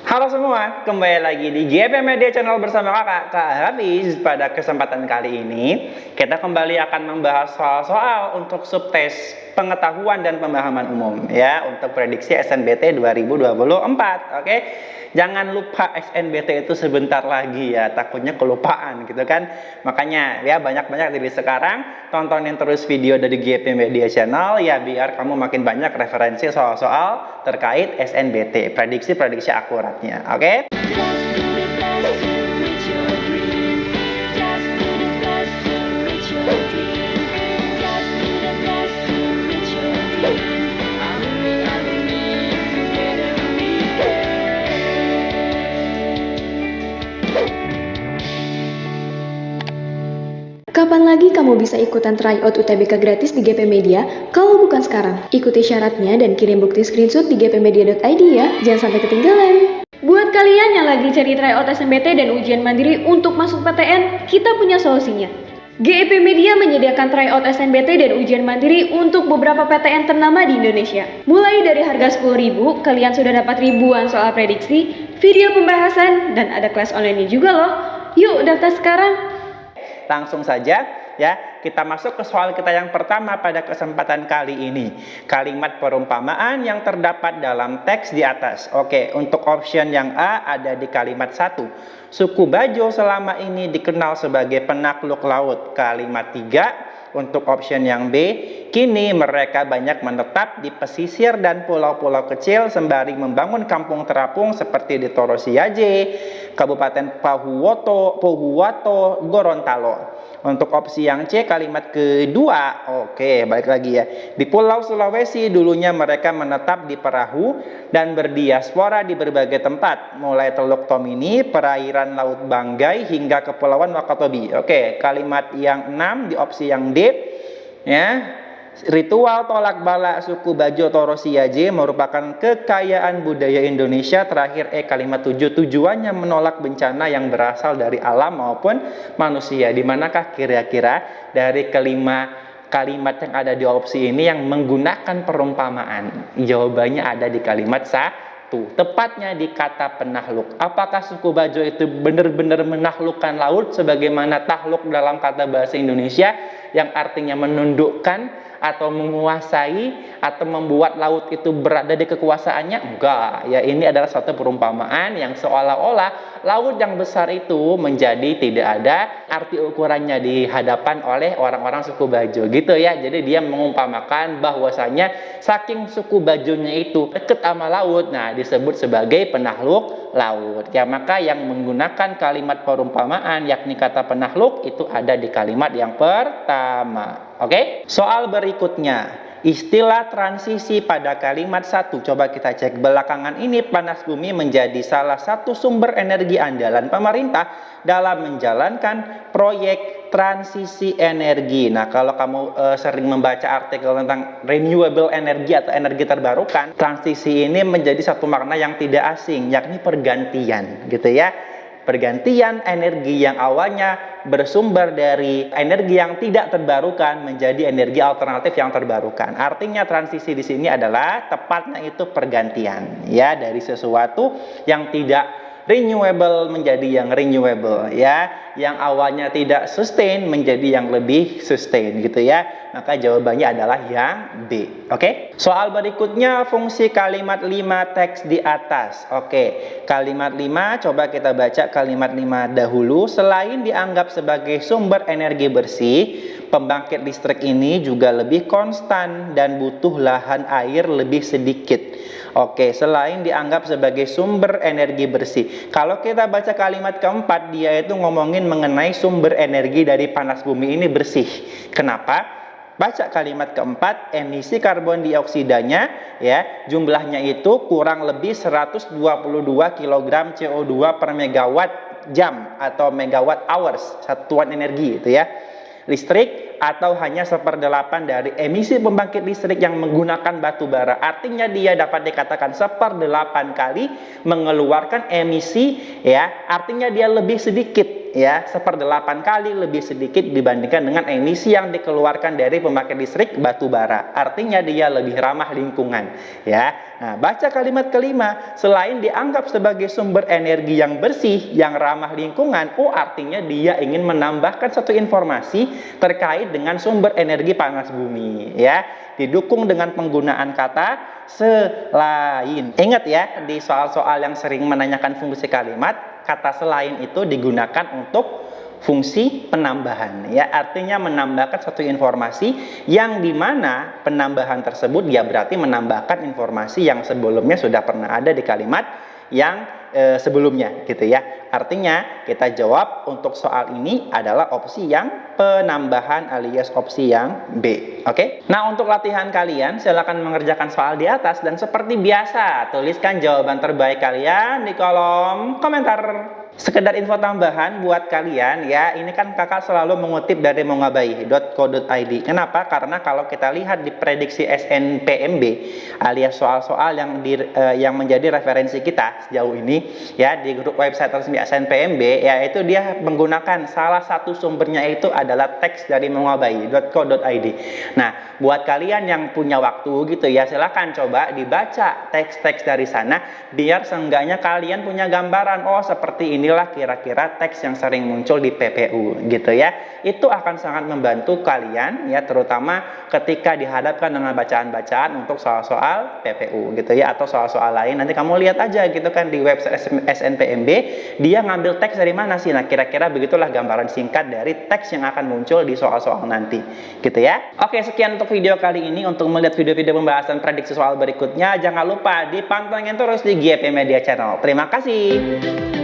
Halo semua, kembali lagi di GP Media Channel bersama Kak Hafiz. Pada kesempatan kali ini, kita kembali akan membahas soal-soal untuk subtes pengetahuan dan pemahaman umum ya, untuk prediksi SNBT 2024. Oke. Jangan lupa SNBT itu sebentar lagi ya, takutnya kelupaan gitu kan. Makanya ya banyak-banyak dari sekarang tontonin terus video dari GP Media Channel ya, biar kamu makin banyak referensi soal-soal terkait SNBT, prediksi-prediksi akuratnya. Oke? Kapan lagi kamu bisa ikutan tryout UTBK gratis di GP Media kalau bukan sekarang? Ikuti syaratnya dan kirim bukti screenshot di gpmedia.id ya, jangan sampai ketinggalan. Buat kalian yang lagi cari tryout SNBT dan ujian mandiri untuk masuk PTN, kita punya solusinya. GEP Media menyediakan tryout SNBT dan ujian mandiri untuk beberapa PTN ternama di Indonesia. Mulai dari harga 10.000, kalian sudah dapat ribuan soal prediksi, video pembahasan, dan ada kelas online juga loh. Yuk daftar sekarang! Langsung saja ya, kita masuk ke soal kita yang pertama pada kesempatan kali ini. Kalimat perumpamaan yang terdapat dalam teks di atas. Oke, untuk option yang A ada di kalimat 1. Suku Bajo selama ini dikenal sebagai penakluk laut. Kalimat 3. Untuk option yang B, kini mereka banyak menetap di pesisir dan pulau-pulau kecil sembari membangun kampung terapung seperti di Torosiaje, Kabupaten Pohuwato, Gorontalo. Untuk opsi yang C, kalimat kedua, oke, balik lagi ya. Di Pulau Sulawesi dulunya mereka menetap di perahu dan berdiaspora di berbagai tempat, mulai Teluk Tomini, perairan Laut Banggai hingga Kepulauan Wakatobi. Oke, kalimat yang 6 di opsi yang D, ya. Ritual tolak bala suku Bajo Torosiaje merupakan kekayaan budaya Indonesia. Terakhir kalimat 7, tujuannya menolak bencana yang berasal dari alam maupun manusia. Di manakah kira-kira dari kelima kalimat yang ada di opsi ini yang menggunakan perumpamaan? Jawabannya ada di kalimat 1, tepatnya di kata penakluk. Apakah suku Bajo itu benar-benar menaklukkan laut sebagaimana takluk dalam kata bahasa Indonesia yang artinya menundukkan atau menguasai atau membuat laut itu berada di kekuasaannya? Enggak, ya ini adalah suatu perumpamaan yang seolah-olah laut yang besar itu menjadi tidak ada arti ukurannya di hadapan oleh orang-orang suku Bajo gitu ya. Jadi dia mengumpamakan bahwasanya saking suku Bajonya itu dekat sama laut, nah disebut sebagai penakluk laut. Ya, maka yang menggunakan kalimat perumpamaan yakni kata penakluk itu ada di kalimat yang pertama. Oke? Soal berikutnya, istilah transisi pada kalimat 1. Coba kita cek. Belakangan ini panas bumi menjadi salah satu sumber energi andalan pemerintah dalam menjalankan proyek transisi energi. Nah, kalau kamu sering membaca artikel tentang renewable energy atau energi terbarukan, transisi ini menjadi satu makna yang tidak asing, yakni pergantian gitu ya. Pergantian energi yang awalnya bersumber dari energi yang tidak terbarukan menjadi energi alternatif yang terbarukan. Artinya transisi di sini adalah tepatnya itu pergantian ya, dari sesuatu yang tidak renewable menjadi yang renewable ya, yang awalnya tidak sustain menjadi yang lebih sustain gitu ya. Maka jawabannya adalah yang B. Oke? Soal berikutnya, fungsi kalimat 5 teks di atas. Oke, kalimat 5 coba kita baca kalimat 5 dahulu. Selain dianggap sebagai sumber energi bersih, pembangkit listrik ini juga lebih konstan dan butuh lahan air lebih sedikit. Oke, selain dianggap sebagai sumber energi bersih. Kalau kita baca kalimat keempat, dia itu ngomongin mengenai sumber energi dari panas bumi ini bersih. Kenapa? Baca kalimat keempat, emisi karbon dioksidanya ya, jumlahnya itu kurang lebih 122 kg CO2 per megawatt jam atau megawatt hours, satuan energi itu ya. Listrik atau hanya 1/8 dari emisi pembangkit listrik yang menggunakan batu bara. Artinya dia dapat dikatakan 1/8 kali mengeluarkan emisi ya, artinya dia lebih sedikit ya 1/8 kali lebih sedikit dibandingkan dengan emisi yang dikeluarkan dari pembangkit listrik batu bara. Artinya dia lebih ramah lingkungan, ya. Nah, baca kalimat kelima, selain dianggap sebagai sumber energi yang bersih, yang ramah lingkungan, artinya dia ingin menambahkan satu informasi terkait dengan sumber energi panas bumi, ya. Didukung dengan penggunaan kata selain. Ingat ya, di soal-soal yang sering menanyakan fungsi kalimat, kata selain itu digunakan untuk fungsi penambahan, ya, artinya menambahkan satu informasi yang dimana penambahan tersebut dia berarti menambahkan informasi yang sebelumnya sudah pernah ada di kalimat yang sebelumnya, gitu ya. Artinya kita jawab untuk soal ini adalah opsi yang penambahan alias opsi yang B. Oke? Nah, untuk latihan kalian silakan mengerjakan soal di atas dan seperti biasa tuliskan jawaban terbaik kalian di kolom komentar. Sekedar info tambahan buat kalian ya, ini kan kakak selalu mengutip dari mongabai.co.id. Kenapa? Karena kalau kita lihat di prediksi SNPMB alias soal-soal yang menjadi referensi kita sejauh ini ya di grup website resmi SNPMB, yaitu dia menggunakan salah satu sumbernya itu adalah teks dari mongabai.co.id. Nah, buat kalian yang punya waktu gitu ya, silahkan coba dibaca teks-teks dari sana biar seenggaknya kalian punya gambaran, oh seperti inilah kira-kira teks yang sering muncul di PPU gitu ya. Itu akan sangat membantu kalian ya, terutama ketika dihadapkan dengan bacaan-bacaan untuk soal-soal PPU gitu ya, atau soal-soal lain. Nanti kamu lihat aja gitu kan di website SNPMB dia ngambil teks dari mana sih. Nah, kira-kira begitulah gambaran singkat dari teks yang akan muncul di soal-soal nanti gitu ya. Oke, sekian untuk video kali ini. Untuk melihat video-video pembahasan prediksi soal berikutnya, jangan lupa dipantengin terus di GP Media Channel. Terima kasih.